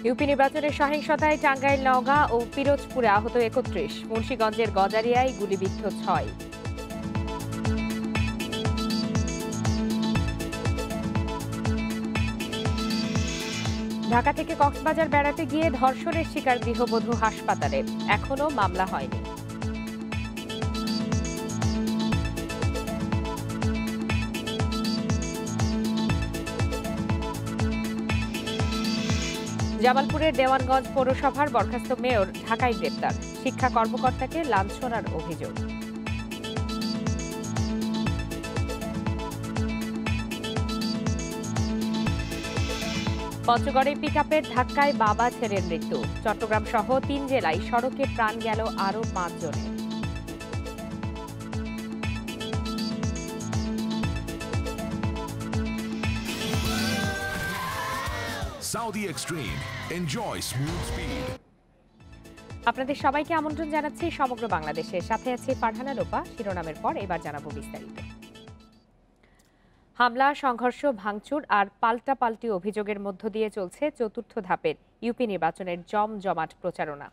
UP নির্বাচনের সহিংসতায় টাঙ্গাইল, নওগাঁ ও পিরোজপুরে আহত ৩১, মুন্সিগঞ্জের গজারিয়ায় গুলিবিদ্ধ ৬। ঢাকা থেকে কক্সবাজার বেড়াতে গিয়ে ধর্ষণের শিকার গৃহবধূ হাসপাতালে, এখনো মামলা হয়নি। জামালপুরের দেওয়ানগঞ্জ পৌরসভার বরখাস্ত মেয়র ঢাকায় গ্রেপ্তার, শিক্ষা কর্মকর্তাকে লাঞ্ছনার অভিযোগ। পঞ্চগড়ে পিকআপের ধাক্কায় বাবা ছেলের মৃত্যু। চট্টগ্রাম সহ ৩ জেলায় সড়কে প্রাণ গেল আরও ৫ জনের। Saudi Extreme. Enjoy smooth speed. আপনাদের সবাইকে আমন্ত্রণ জানাচ্ছি সমগ্র বাংলাদেশে। সাথে আছে ফারহানা লোপা। শিরোনামের পর এবার জানাবো বিস্তারিত। হামলা, সংঘর্ষ, ভাঙচুর আর পাল্টাপাল্টি অভিযোগের মধ্য দিয়ে চলছে চতুর্থ ধাপের ইউপি নির্বাচনের জমজমাট প্রচারণা।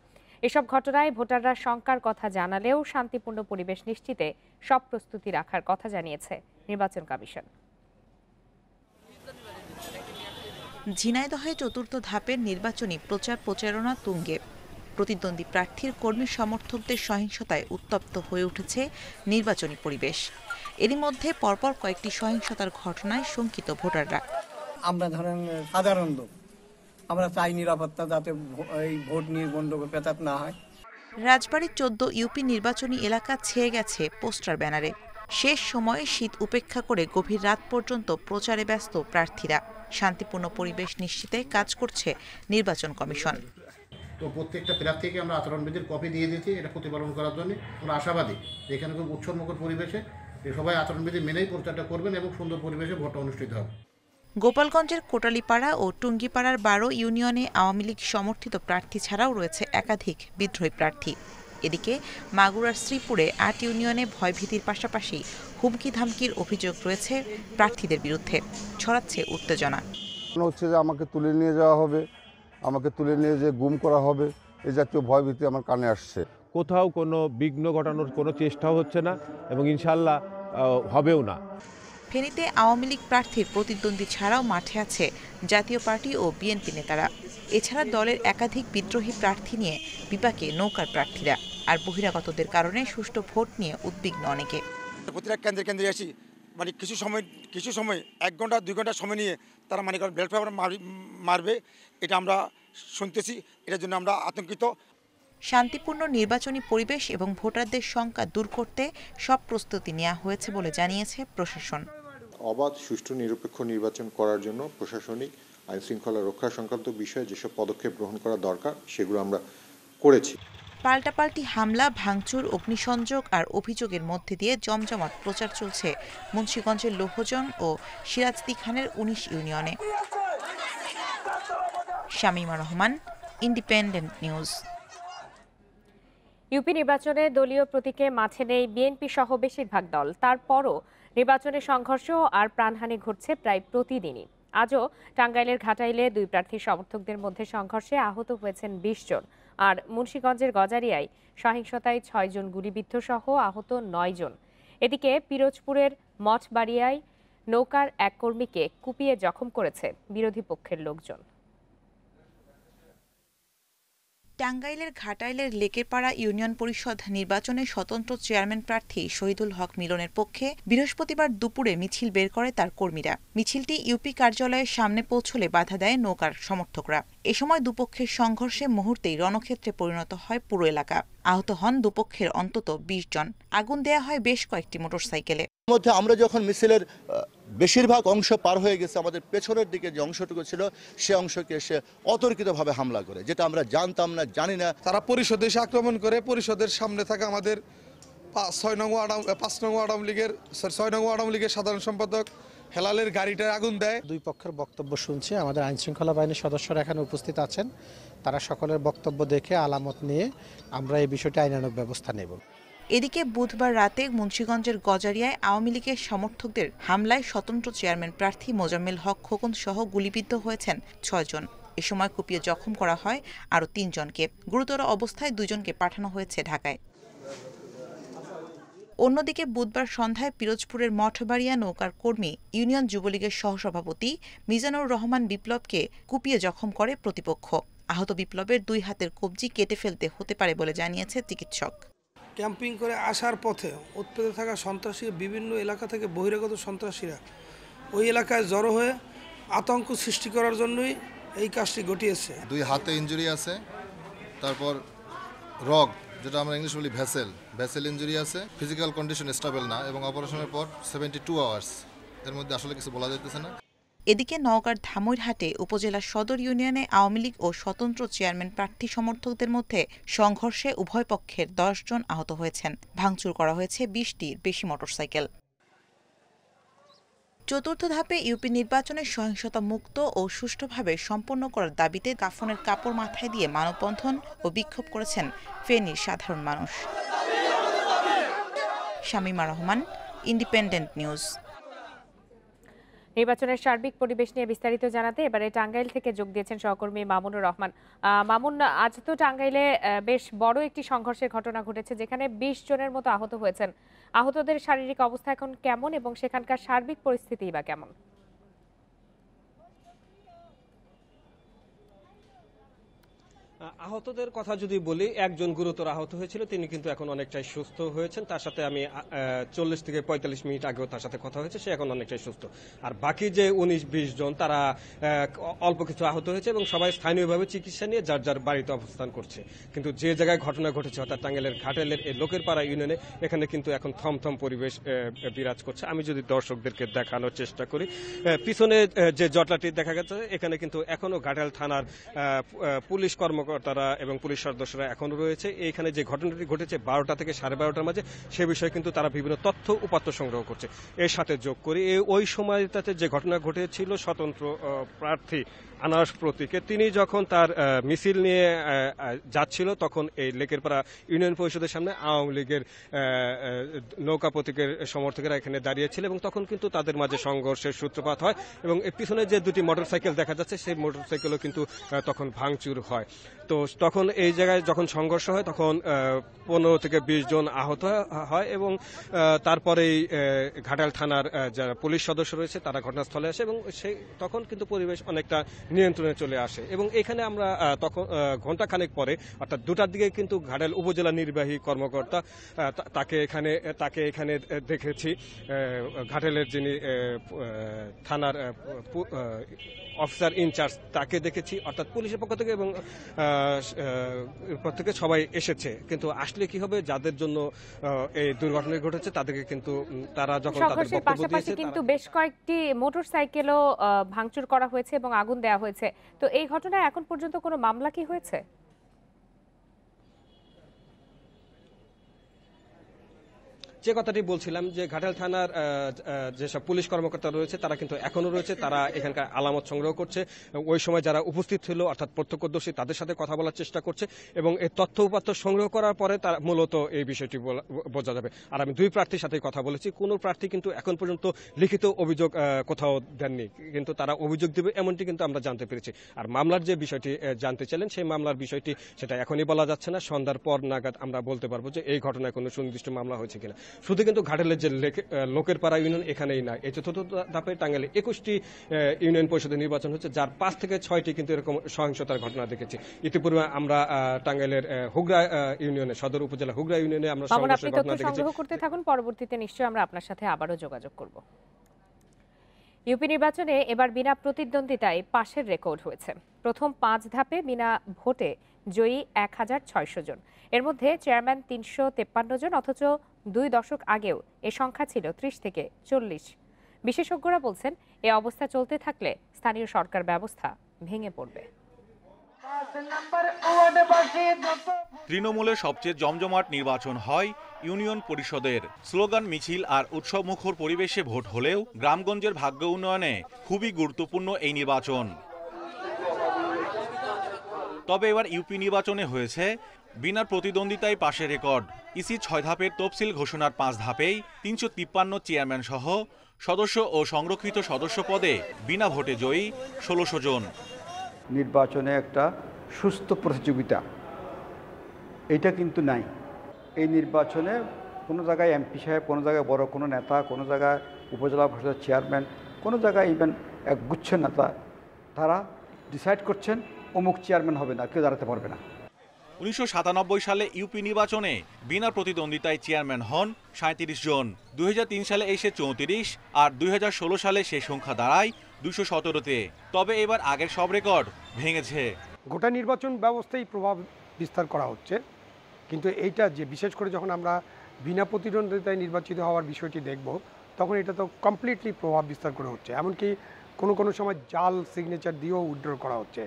এসব ঘটনায় ভোটাররা শঙ্কার কথা জানালেও শান্তিপূর্ণ পরিবেশ নিশ্চিতে সব প্রস্তুতি রাখার কথা জানিয়েছে নির্বাচন কমিশন। ঝিনাইদহে চতুর্থ ধাপের নির্বাচনী প্রচারণা তুঙ্গে। প্রতিদ্বন্দ্বী প্রার্থীর কর্মী সমর্থকদের সহিংসতায় উত্তপ্ত হয়ে উঠেছে নির্বাচনী পরিবেশ। এরই মধ্যে পরপর কয়েকটি সহিংসতার ঘটনায় শঙ্কিত ভোটাররা। আমরা ধরেন সাধারণ লোক, আমরা চাই নিরাপত্তা, যাতে এই ভোট নিয়ে গন্ডগোল পেঁচাত না হয়। রাজবাড়ীর ১৪ ইউপি নির্বাচনী এলাকা ছেয়ে গেছে পোস্টার ব্যানারে। শেষ সময়ে শীত উপেক্ষা করে গভীর রাত পর্যন্ত প্রচারে ব্যস্ত প্রার্থীরা। শান্তিপূর্ণ পরিবেশ নিশ্চিতে কাজ করছে নির্বাচন কমিশন। তো প্রত্যেকটা প্রার্থীকে আমরা আচরণবিধির কপি দিয়ে দিয়েছি, এটা প্রতিপালন করার জন্য আমরা আশাবাদী। এখানে খুব উৎসবমুখর পরিবেশে সবাই আচরণবিধি মেনেই প্রচারটা করবেন এবং সুন্দর পরিবেশে ভোট অনুষ্ঠিত হবে। গোপালগঞ্জের কোটালীপাড়া ও টুঙ্গিপাড়ার ১২ ইউনিয়নে আওয়ামী লীগ সমর্থিত প্রার্থী ছাড়াও রয়েছে একাধিক বিদ্রোহী প্রার্থী। এদিকে মাগুরার শ্রীপুরে ৮ ইউনিয়নে ভয়ভীতির পাশাপাশি হুমকি ধামকির অভিযোগ রয়েছে প্রার্থীদের বিরুদ্ধে। ছড়াচ্ছে উত্তেজনা। হচ্ছে যে আমাকে তুলে নিয়ে যাওয়া হবে, আমাকে তুলে নিয়ে যে গুম করা হবে, এই জাতীয় ভয়ভীতি আমার কানে আসছে। কোথাও কোনো বিঘ্ন ঘটানোর কোনো চেষ্টাও হচ্ছে না এবং ইনশাল্লাহ হবেও না। ফেনীতে আওয়ামী লীগ প্রার্থীর প্রতিদ্বন্দ্বী ছাড়াও মাঠে আছে জাতীয় পার্টি ও বিএনপি নেতারা। এছাড়া দলের একাধিক বিদ্রোহী প্রার্থী নিয়ে বিপাকে নৌকার প্রার্থীরা। আর বহিরাগতদের কারণে সুষ্ঠু ভোট নিয়ে উদ্বিগ্ন অনেকে। প্রতিটা কেন্দ্রে আসি, মানে কিছু সময় 1 ঘন্টা 2 ঘন্টা সময় নিয়ে তারা মানে ব্যালট পেপার মারবে, এটা আমরা শুনতেছি। এটার জন্য আমরা আতঙ্কিত। শান্তিপূর্ণ নির্বাচনী পরিবেশ এবং ভোটারদের শঙ্কা দূর করতে সব প্রস্তুতি নেওয়া হয়েছে বলে জানিয়েছে প্রশাসন। অবাধ, সুষ্ঠু, নিরপেক্ষ নির্বাচন করার জন্য প্রশাসনিক আইন শৃঙ্খলা রক্ষা সংক্রান্ত বিষয়ে যেসব পদক্ষেপ গ্রহণ করা দরকার সেগুলো আমরা করেছি। পাল্টাপাল্টি হামলা, ভাঙচুর, অগ্নিসংযোগ আর অভিযোগের মধ্যে দিয়ে জমজমাট প্রচার চলছে মুন্সিগঞ্জের লোহজন ও সিরাজদি খানের ১৯ ইউনিয়নে। Shamima Rahman, independent news. UP নির্বাচনে দলীয় প্রতীকে মাঠে নেই বিএনপি সহ বেশিরভাগ দল। তারপরও নির্বাচনে সংঘর্ষ আর প্রাণহানি ঘটছে প্রায় প্রতিদিনই। আজও টাঙ্গাইলের ঘাটাইলে 2 প্রার্থীর সমর্থকদের মধ্যে সংঘর্ষে আহত হয়েছেন 20 জন। আর মুন্সিগঞ্জের গজারিয়ায় সহিংসতায় 6 জন গুলিবিদ্ধ সহ আহত 9 জন। এদিকে পিরোজপুরের মঠবাড়িয়ায় নৌকার এক কর্মীকে কুপিয়ে জখম করেছে বিরোধী পক্ষের লোকজন। টাঙ্গাইলের ঘাটাইলের লেকেরপাড়া ইউনিয়ন পরিষদ নির্বাচনে স্বতন্ত্র চেয়ারম্যান প্রার্থী শহীদুল হক মিলনের পক্ষে বৃহস্পতিবার দুপুরে মিছিল বের করে তার কর্মীরা। মিছিলটি ইউপি কার্যালয়ের সামনে পৌঁছলে বাধা দেয় নৌকার সমর্থকরা। এ সময় দুপক্ষের সংঘর্ষে মুহূর্তেই রণক্ষেত্রে পরিণত হয় পুরো এলাকা। আহত হন দুপক্ষের অন্তত 20 জন। আগুন দেয়া হয় বেশ কয়েকটি মোটরসাইকেলে। মধ্যে আমরা যখন মিছিলের বেশিরভাগ অংশ পার হয়ে গেছে, আমাদের পেছনের দিকে যে অংশটুকু ছিল সে অংশকে এসে অতর্কিতভাবে হামলা করে, যেটা আমরা জানতাম না, জানি না। তারা পরিষদে এসে আক্রমণ করে পরিষদের সামনে থাকা আমাদের 5 নং আওয়ামী লীগের সাধারণ সম্পাদক হেলালের গাড়িটার আগুন দেয়। 2 পক্ষের বক্তব্য শুনছে। আমাদের আইন শৃঙ্খলা বাহিনীর সদস্যরা এখানে উপস্থিত আছেন। তারা সকলের বক্তব্য দেখে আলামত নিয়ে আমরা এই বিষয়টি আইনানুগ ব্যবস্থা নেব। এদিকে বুধবার রাতে মুন্সিগঞ্জের গজারিয়ায় আওয়ামী লীগের সমর্থকদের হামলায় স্বতন্ত্র চেয়ারম্যান প্রার্থী মোজাম্মেল হক খোকন সহ গুলিবিদ্ধ হয়েছেন 6 জন। এ সময় কুপিয়ে জখম করা হয় আরও 3 জনকে। গুরুতর অবস্থায় 2 জনকে পাঠানো হয়েছে ঢাকায়। অন্যদিকে বুধবার সন্ধ্যায় পিরোজপুরের মঠবাড়িয়া নৌকার কর্মী ইউনিয়ন যুবলীগের সহসভাপতি মিজানুর রহমান বিপ্লবকে কুপিয়ে জখম করে প্রতিপক্ষ। আহত বিপ্লবের 2 হাতের কবজি কেটে ফেলতে হতে পারে বলে জানিয়েছে চিকিৎসক। ক্যাম্পিং করে আসার পথে উৎপেতে থাকা সন্ত্রাসী বিভিন্ন এলাকা থেকে বহিরাগত সন্ত্রাসীরা ওই এলাকায় জড়ো হয়ে আতঙ্ক সৃষ্টি করার জন্যই এই কাজটি ঘটিয়েছে। 2 হাতে ইনজুরি আছে, তারপর রগ যেটা আমরা ইংলিশ বলি ভেসেল ইনজুরি আছে। ফিজিক্যাল কন্ডিশন স্টেবল না এবং অপারেশনের পর 72 আওয়ার্স, এর মধ্যে আসলে কিছু বলা যাইতেছে না। এদিকে নওগাঁর ধামইরহাটে উপজেলা সদর ইউনিয়নে আওয়ামী লীগ ও স্বতন্ত্র চেয়ারম্যান প্রার্থী সমর্থকদের মধ্যে সংঘর্ষে উভয় পক্ষের 10 জন আহত হয়েছেন। ভাঙচুর করা হয়েছে 20টির বেশি মোটরসাইকেল। চতুর্থ ধাপে ইউপি নির্বাচনে সহিংসতা মুক্ত ও সুষ্ঠুভাবে সম্পন্ন করার দাবিতে কাফনের কাপড় মাথায় দিয়ে মানববন্ধন ও বিক্ষোভ করেছেন ফেনীর সাধারণ মানুষ। Shamima Rahman, independent news. নির্বাচনের সার্বিক পরিবেশ নিয়ে বিস্তারিত জানাতে এবারে টাঙ্গাইল থেকে যোগ দিয়েছেন সহকর্মী মামুনুর রহমান। মামুন, আজ তো টাঙ্গাইলে বেশ বড় একটি সংঘর্ষের ঘটনা ঘটেছে, যেখানে 20 জনের মতো আহত হয়েছেন। আহতদের শারীরিক অবস্থা এখন কেমন এবং সেখানকার সার্বিক পরিস্থিতি বা কেমন? আহতদের কথা যদি বলি, একজন গুরুতর আহত হয়েছিল, তিনি কিন্তু এখন অনেকটাই সুস্থ হয়েছেন। তার সাথে আমি 40 থেকে 45 মিনিট আগেও তার সাথে কথা হয়েছে, সে এখন অনেকটাই সুস্থ। আর বাকি যে 19-20 জন, তারা অল্প কিছু আহত হয়েছে এবং সবাই স্থানীয়ভাবে চিকিৎসা নিয়ে যার যার বাড়িতে অবস্থান করছে। কিন্তু যে জায়গায় ঘটনা ঘটেছে, অর্থাৎ টাঙ্গাইলের ঘাটাইলের এই লোকের পাড়া ইউনিয়নে, এখানে কিন্তু এখন থমথম পরিবেশ বিরাজ করছে। আমি যদি দর্শকদেরকে দেখানোর চেষ্টা করি, পিছনে যে জটলাটি দেখা গেছে, এখানে কিন্তু এখনো ঘাটাইল থানার পুলিশ কর্মকর্তারা এবং পুলিশ সদস্যরা এখনো রয়েছে। এইখানে যে ঘটনাটি ঘটেছে 12টা থেকে 12:30টার মাঝে, সে বিষয়ে কিন্তু তারা বিভিন্ন তথ্য উপাত্ত সংগ্রহ করছে। এর সাথে যোগ করি, ওই সময়টাতে যে ঘটনা ঘটেছিল, স্বতন্ত্র প্রার্থী আনারস প্রতীকে তিনি যখন তার মিছিল নিয়ে যাচ্ছিল, তখন এই লেকেরপাড়া ইউনিয়ন পরিষদের সামনে আওয়ামী লীগের নৌকা প্রতীকের সমর্থকেরা এখানে দাঁড়িয়েছিল এবং তখন কিন্তু তাদের মাঝে সংঘর্ষের সূত্রপাত হয় এবং এর পিছনে যে 2টি মোটরসাইকেল দেখা যাচ্ছে, সেই মোটরসাইকেলও কিন্তু তখন ভাঙচুর হয়। তো তখন এই জায়গায় যখন সংঘর্ষ হয়, তখন 15 থেকে 20 জন আহত হয় এবং তারপরেই ঘাটাইল থানার যারা পুলিশ সদস্য রয়েছে, তারা ঘটনাস্থলে আসে এবং তখন কিন্তু পরিবেশ অনেকটা নিয়ন্ত্রণে চলে আসে। এবং এখানে আমরা তখন ঘণ্টাখানেক পরে, অর্থাৎ 2টার দিকে কিন্তু ঘাটাইল উপজেলা নির্বাহী কর্মকর্তা তাকে এখানে দেখেছি। ঘাটাইলের যিনি থানার অফিসার ইনচার্জ, তাকে দেখেছি, অর্থাৎ পুলিশের পক্ষ থেকে এবং প্রত্যেকে সবাই এসেছে। কিন্তু আসলে কি হবে, যাদের জন্য এই দুর্ঘটনা ঘটেছে তাদেরকে কিন্তু তারা যখন তাদের বক্তব্য দিয়েছে, কিন্তু বেশ কয়েকটি মোটরসাইকেলও ভাঙচুর করা হয়েছে এবং আগুন দেওয়া হয়েছে। তো এই ঘটনায় এখন পর্যন্ত কোনো মামলা কি হয়েছে? যে কথাটি বলছিলাম, যে ঘাটাইল থানার যেসব পুলিশ কর্মকর্তা রয়েছে, তারা কিন্তু এখনো রয়েছে, তারা এখানকার আলামত সংগ্রহ করছে। ওই সময় যারা উপস্থিত ছিল, অর্থাৎ প্রত্যক্ষদর্শী, তাদের সাথে কথা বলার চেষ্টা করছে এবং এই তথ্য উপাত্ত সংগ্রহ করার পরে তারা মূলত এই বিষয়টি বোঝা যাবে। আর আমি 2 প্রার্থীর সাথে কথা বলেছি, কোনো প্রার্থী কিন্তু এখন পর্যন্ত লিখিত অভিযোগ কোথাও দেননি, কিন্তু তারা অভিযোগ দেবে এমনটি কিন্তু আমরা জানতে পেরেছি। আর মামলার যে বিষয়টি জানতে চাইলেন, সেই মামলার বিষয়টি সেটা এখনই বলা যাচ্ছে না। সন্ধ্যার পর নাগাদ আমরা বলতে পারবো যে এই ঘটনায় কোনো সুনির্দিষ্ট মামলা হয়েছে কিনা। শুধু কিন্তু ঘাটাইলের যে লোকের পাড়া ইউনিয়ন, এখানেই না, এই চতুর্থ ধাপে টাঙ্গাইলে 21টি ইউনিয়ন পরিষদের নির্বাচন হচ্ছে, যার 5 থেকে 6টি কিন্তু এরকম সহিংসতার ঘটনা দেখেছি। ইতিপূর্বে আমরা টাঙ্গাইলের হুগরা ইউনিয়নে, সদর উপজেলা হুগরা ইউনিয়নে আমরা সংঘর্ষের ঘটনা দেখেছি। সংগ্রহ করতে থাকুন, পরবর্তীতে নিশ্চয়ই আমরা আপনার সাথে আবারও যোগাযোগ করব। ইউপি নির্বাচনে এবার বিনা প্রতিদ্বন্দ্বিতায় পাশের রেকর্ড হয়েছে। প্রথম 5 ধাপে বিনা ভোটে জয়ী 1600 জন। এর মধ্যে চেয়ারম্যান 353 জন, অথচ 2 দশক আগেও এ সংখ্যা ছিল 30 থেকে 40। বিশেষজ্ঞরা বলছেন, এ অবস্থা চলতে থাকলে স্থানীয় সরকার ব্যবস্থা ভেঙে পড়বে। তৃণমূলের সবচেয়ে জমজমাট নির্বাচন হয় ইউনিয়ন পরিষদের। স্লোগান, মিছিল আর উৎসবমুখর পরিবেশে ভোট হলেও গ্রামগঞ্জের ভাগ্য উন্নয়নে খুবই গুরুত্বপূর্ণ এই নির্বাচন। তবে এবার ইউপি নির্বাচনে হয়েছে বিনা প্রতিদ্বন্দ্বিতায় পাশের রেকর্ড। ইসি 6 ধাপের তফসিল ঘোষণার 5 ধাপেই 353 চেয়ারম্যান সহ সদস্য ও সংরক্ষিত সদস্য পদে বিনা ভোটে জয়ী 1600 জন। নির্বাচনে একটা সুস্থ প্রতিযোগিতা এটা কিন্তু নাই। এই নির্বাচনে কোনো জায়গায় এমপি সাহেব, কোনো জায়গায় বড় কোনো নেতা, কোনো জায়গায় উপজেলা পরিষদের চেয়ারম্যান, কোনো জায়গায় ইভেন একগুচ্ছ নেতা তারা ডিসাইড করছেন অমুক চেয়ারম্যান হবে না, কেউ দাঁড়াতে পারবে না। 1997 সালে ইউপি নির্বাচনে বিনা প্রতিদ্বন্দ্বিতায় চেয়ারম্যান হন 37 জন। 2003 সালে এসে 34 আর 2016 সালে সেই সংখ্যা দাঁড়ায় 217-তে। তবে এবার আগের সব রেকর্ড ভেঙেছে। গোটা নির্বাচন ব্যবস্থায় প্রভাব বিস্তার করা হচ্ছে, কিন্তু এইটা যে বিশেষ করে যখন আমরা বিনা প্রতিদ্বন্দ্বিতায় নির্বাচিত হওয়ার বিষয়টি দেখব, তখন এটা তো কমপ্লিটলি প্রভাব বিস্তার করে হচ্ছে। এমনকি কোনো সময় জাল সিগনেচার দিয়েও উইথড্র করা হচ্ছে।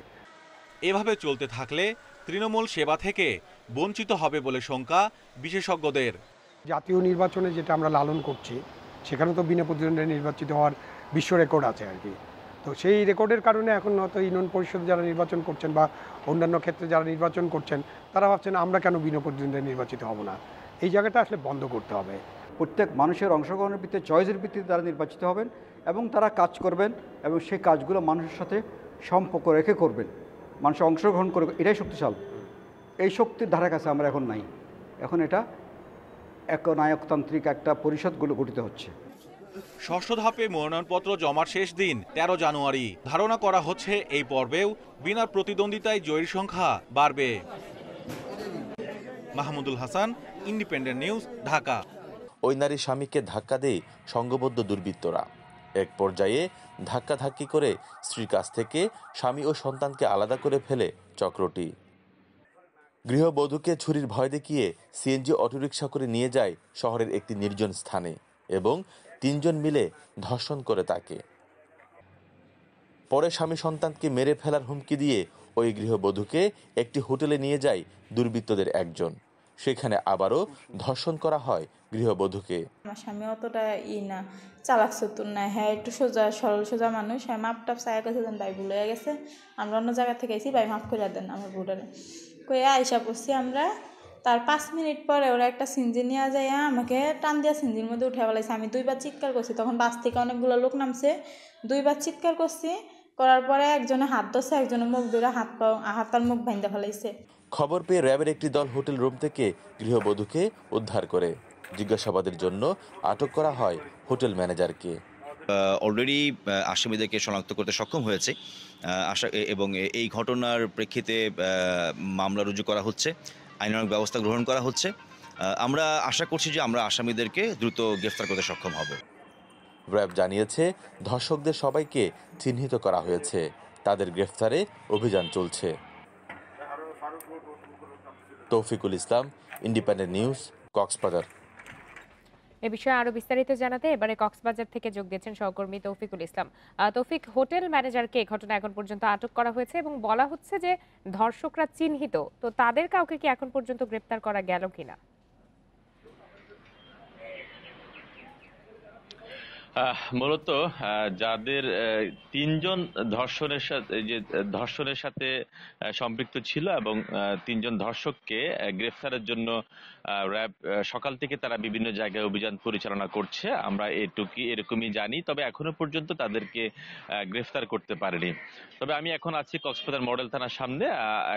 এভাবে চলতে থাকলে তৃণমূল সেবা থেকে বঞ্চিত হবে বলে শঙ্কা বিশেষজ্ঞদের। জাতীয় নির্বাচনে যেটা আমরা লালন করছি, সেখানে তো বিনা প্রতিদ্বন্দ্বিতায় নির্বাচিত হওয়ার বিশ্ব রেকর্ড আছে আর কি। তো সেই রেকর্ডের কারণে এখন হয়তো ইউনিয়ন পরিষদে যারা নির্বাচন করছেন বা অন্যান্য ক্ষেত্রে যারা নির্বাচন করছেন, তারা ভাবছেন আমরা কেন বিনা প্রতিদ্বন্দ্বিতায় নির্বাচিত হব না। এই জায়গাটা আসলে বন্ধ করতে হবে। প্রত্যেক মানুষের অংশগ্রহণের ভিত্তিতে, চয়েসের ভিত্তিতে তারা নির্বাচিত হবেন এবং তারা কাজ করবেন এবং সেই কাজগুলো মানুষের সাথে সম্পর্ক রেখে করবেন, মানুষ অংশগ্রহণ করবে। এটাই শক্তিশাল। এই শক্তির ধারে কাছে আমরা এখন নাই। এখন এটা একনায়কতান্ত্রিক একটা পরিষদগুলো গঠিত হচ্ছে। ষষ্ঠ ধাপে মনোনয়নপত্র জমার শেষ দিন 13 জানুয়ারি। ধারণা করা হচ্ছে এই পর্বেও বিনা প্রতিদ্বন্দ্বিতায় জয়ীর সংখ্যা বাড়বে। Mahmudul Hasan, independent news, Dhaka. ওই নারীর স্বামীকে ধাক্কা দেয় সংঘবদ্ধ দুর্বৃত্তরা। এক পর্যায়ে ধাক্কাধাক্কি করে স্ত্রীর কাছ থেকে স্বামী ও সন্তানকে আলাদা করে ফেলে চক্রটি। গৃহবধূকে ছুরির ভয় দেখিয়ে সিএনজি অটোরিকশা করে নিয়ে যায় শহরের একটি নির্জন স্থানে এবং 3 জন মিলে ধর্ষণ করে তাকে। পরে স্বামী সন্তানকে মেরে ফেলার হুমকি দিয়ে ওই গৃহবধূকে একটি হোটেলে নিয়ে যায় দুর্বৃত্তদের একজন। সেখানে আবারও ধর্ষণ করা হয় গৃহবধূকে। আমার স্বামী অতটা না, চালাক চতুর না, হ্যাঁ একটু সোজা সরল সোজা মানুষ। হ্যাঁ মাপটাপ চায়া কাছে দেন, ভাই ভুলে গেছে, আমরা অন্য জায়গা থেকে এসেছি, ভাই মাফ করে দেন আমার ভুটারে কয়ে আইসা পড়ছি আমরা। তার 5 মিনিট পরে ওরা একটা সিঞ্জি নিয়ে যায়, আমাকে টান দিয়া সিঞ্জির মধ্যে উঠে ফেলাইছে। আমি 2 বার চিৎকার করছি, তখন বাস থেকে অনেকগুলো লোক নামছে। 2 বার চিৎকার করছি, করার পরে একজনে হাত ধরছে, একজনে মুখ ধরে হাত আর মুখ ভাঙতে ফেলাইছে। খবর পেয়ে র্যাবের একটি দল হোটেল রুম থেকে গৃহবধূকে উদ্ধার করে জিজ্ঞাসাবাদের জন্য আটক করা হয় হোটেল ম্যানেজারকে। অলরেডি আসামিদেরকে শনাক্ত করতে সক্ষম হয়েছে এবং এই ঘটনার প্রেক্ষিতে মামলা রুজু করা হচ্ছে, আইনানুগ ব্যবস্থা গ্রহণ করা হচ্ছে। আমরা আশা করছি যে আমরা আসামিদেরকে দ্রুত গ্রেফতার করতে সক্ষম হব। র্যাব জানিয়েছে ধর্ষকদের সবাইকে চিহ্নিত করা হয়েছে, তাদের গ্রেফতারে অভিযান চলছে। তৌফিকুল ইসলাম, ইন্ডিপেন্ডেন্ট নিউজ, কক্সবাজার। এ বিষয়ে আরো বিস্তারিত জানাতে এবারে কক্সবাজার থেকে যোগ দিয়েছেন সহকর্মী তৌফিকুল ইসলাম। তৌফিক, হোটেল ম্যানেজারকে ঘটনা এখন পর্যন্ত আটক করা হয়েছে এবং বলা হচ্ছে যে ধর্ষকরা চিহ্নিত, তো তাদের কাউকে কি এখন পর্যন্ত গ্রেফতার করা গেল কিনা? মূলত যাদের 3 জন ধর্ষণের সাথে সম্পৃক্ত ছিল এবং 3 জন ধর্ষককে গ্রেফতারের জন্য র্যাব সকাল থেকে তারা বিভিন্ন জায়গায় অভিযান পরিচালনা করছে, আমরা এরকমই জানি। তবে এখনো পর্যন্ত তাদেরকে গ্রেফতার করতে পারেনি। তবে আমি এখন আছি কক্সবাজার মডেল থানার সামনে।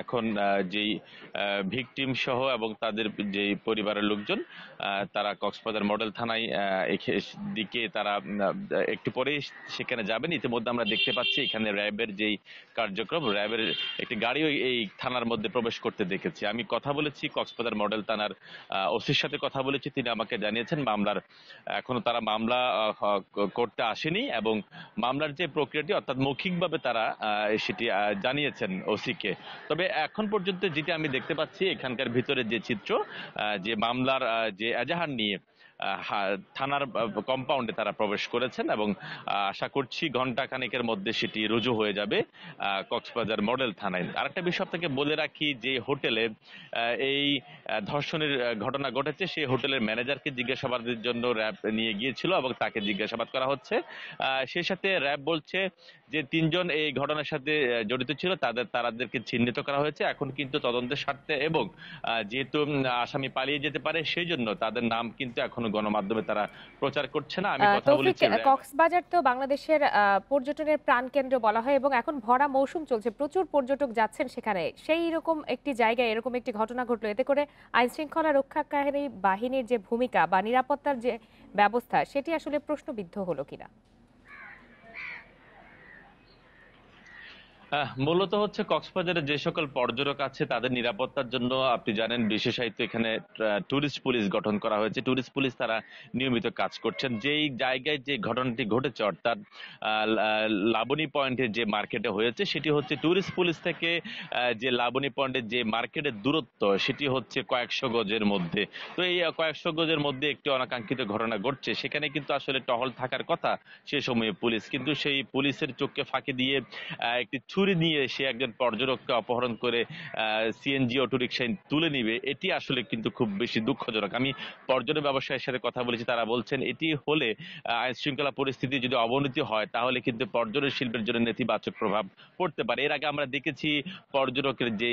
এখন যেই ভিকটিম সহ এবং তাদের যেই পরিবারের লোকজন তারা কক্সবাজার মডেল থানায় দিকে তারা একটু পরেই সেখানে যাবেন। ইতিমধ্যে আমরা দেখতে পাচ্ছি এখানে র্যাবের যেই কার্যক্রম, র্যাবের একটি গাড়িও এই থানার মধ্যে প্রবেশ করতে দেখেছি। আমি কথা বলেছি কক্সবাজার মডেল থানার ওসির সাথে কথা বলেছি, তিনি আমাকে জানিয়েছেন মামলার এখনো তারা মামলা করতে আসেনি এবং মামলার যে প্রক্রিয়াটি অর্থাৎ মৌখিকভাবে তারা সেটি জানিয়েছেন ওসিকে। তবে এখন পর্যন্ত যেটি আমি দেখতে পাচ্ছি এখানকার ভিতরে যে চিত্র, যে মামলার যে এজাহার নিয়ে থানার কম্পাউন্ডে তারা প্রবেশ করেছেন এবং আশা করছি ঘন্টা খানেকের মধ্যে সেটি রুজু হয়ে যাবে কক্সবাজার মডেল থানায়। আরেকটা বিষয় আপনাকে বলে রাখি, যে হোটেলে এই ধর্ষণের ঘটনা ঘটেছে সেই হোটেলের ম্যানেজারকে জিজ্ঞাসাবাদের জন্য র্যাব নিয়ে গিয়েছিল এবং তাকে জিজ্ঞাসাবাদ করা হচ্ছে। সেই সাথে র্যাব বলছে যে 3 জন এই ঘটনার সাথে জড়িত ছিল, তাদেরকে চিহ্নিত করা হয়েছে। এখন কিন্তু তদন্তের স্বার্থে এবং যেহেতু আসামি পালিয়ে যেতে পারে সেই জন্য তাদের নাম কিন্তু এখনো গণমাধ্যমে তারা প্রচার করছে না। আমি কথা বলেছি কক্সবাজার তো বাংলাদেশের পর্যটনের প্রাণকেন্দ্র বলা হয় এবং এখন ভরা মৌসুম চলছে, প্রচুর পর্যটক যাচ্ছেন সেখানে। সেই রকম একটি জায়গায় এরকম একটি ঘটনা ঘটলো, এতে করে আইন শৃঙ্খলা রক্ষাকারী বাহিনীর যে ভূমিকা বা নিরাপত্তার যে ব্যবস্থা সেটি আসলে প্রশ্নবিদ্ধ হলো কিনা? মূলত হচ্ছে কক্সবাজারে যে সকল পর্যটক আছে তাদের নিরাপত্তার জন্য আপনি জানেন বিশেষায়িত এখানে ট্যুরিস্ট পুলিশ গঠন করা হয়েছে। ট্যুরিস্ট পুলিশ তারা নিয়মিত কাজ করছেন। যেই জায়গায় যে ঘটনাটি ঘটেছে অর্থাৎ লাবণী পয়েন্টের যে মার্কেটে হয়েছে সেটি হচ্ছে ট্যুরিস্ট পুলিশ থেকে যে লাবণী পয়েন্টের যে মার্কেটের দূরত্ব সেটি হচ্ছে কয়েকশো গজের মধ্যে। তো এই কয়েকশো গজের মধ্যে একটি অনাকাঙ্ক্ষিত ঘটনা ঘটছে, সেখানে কিন্তু আসলে টহল থাকার কথা সে সময়ে পুলিশ, কিন্তু সেই পুলিশের চোখকে ফাঁকি দিয়ে একটি ছুরি নিয়ে সে একজন পর্যটককে অপহরণ করে সিএনজি অটোরিকশায় তুলে নিবে, এটি আসলে কিন্তু খুব বেশি দুঃখজনক। আমি পর্যটন ব্যবসায়ীর সাথে কথা বলেছি, তারা বলছেন এটি হলে আইন শৃঙ্খলা পরিস্থিতি যদি অবনতি হয় তাহলে কিন্তু পর্যটন শিল্পের জন্য নেতিবাচক প্রভাব পড়তে পারে। এর আগে আমরা দেখেছি পর্যটকের যে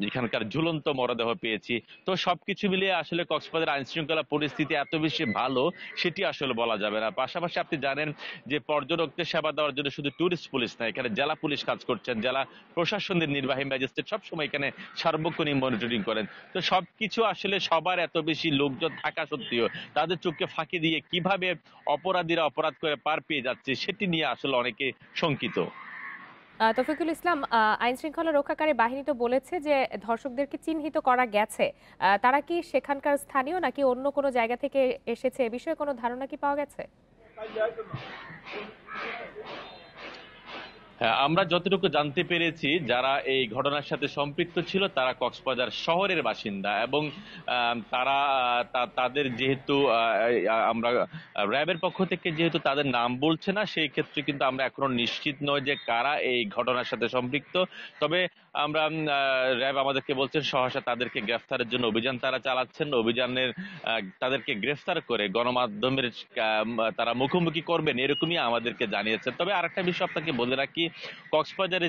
এখানকার ঝুলন্ত মরদেহ পেয়েছি। তো সবকিছু মিলিয়ে আসলে কক্সবাজার আইন শৃঙ্খলা পরিস্থিতি এত বেশি ভালো সেটি আসলে বলা যাবে না। পাশাপাশি আপনি জানেন যে পর্যটকদের সেবা দেওয়ার জন্য শুধু ট্যুরিস্ট পুলিশ না, এখানে জেলা পুলিশ কাজ করছেন, জেলা প্রশাসনের নির্বাহী ম্যাজিস্ট্রেট সবসময় এখানে সার্বক্ষণিক মনিটরিং করেন। তো সবকিছু আসলে সবার এত বেশি লোকজন থাকা সত্ত্বেও তাদের চোখকে ফাঁকি দিয়ে কিভাবে অপরাধীরা অপরাধ করে পার পেয়ে যাচ্ছে সেটি নিয়ে আসলে অনেকে শঙ্কিত। তৌফিকুল ইসলাম, আইন শৃঙ্খলা রক্ষাকারী বাহিনী তো বলেছে যে ধর্ষকদেরকে চিহ্নিত করা গেছে। তারা কি সেখানকার স্থানীয় নাকি অন্য কোনো জায়গা থেকে এসেছে, এ বিষয়ে কোনো ধারণা কি পাওয়া গেছে? আমরা যতটুকু জানতে পেরেছি যারা এই ঘটনার সাথে সম্পৃক্ত ছিল তারা কক্সবাজার শহরের বাসিন্দা এবং তারা তাদের যেহেতু আমরা র্যাবের পক্ষ থেকে যেহেতু তাদের নাম বলছে না, সেই ক্ষেত্রে কিন্তু আমরা এখনো নিশ্চিত নই যে কারা এই ঘটনার সাথে সম্পৃক্ত। তবে আমরা র্যাব আমাদেরকে বলছেন সহসা তাদেরকে গ্রেফতারের জন্য অভিযান তারা চালাচ্ছেন। অভিযানের তাদেরকে গ্রেফতার করে গণমাধ্যমের তারা মুখোমুখি করবেন এরকমই আমাদেরকে জানিয়েছেন। তবে আরেকটা বিষয় আপনাকে বলে রাখি, কক্সবাজারে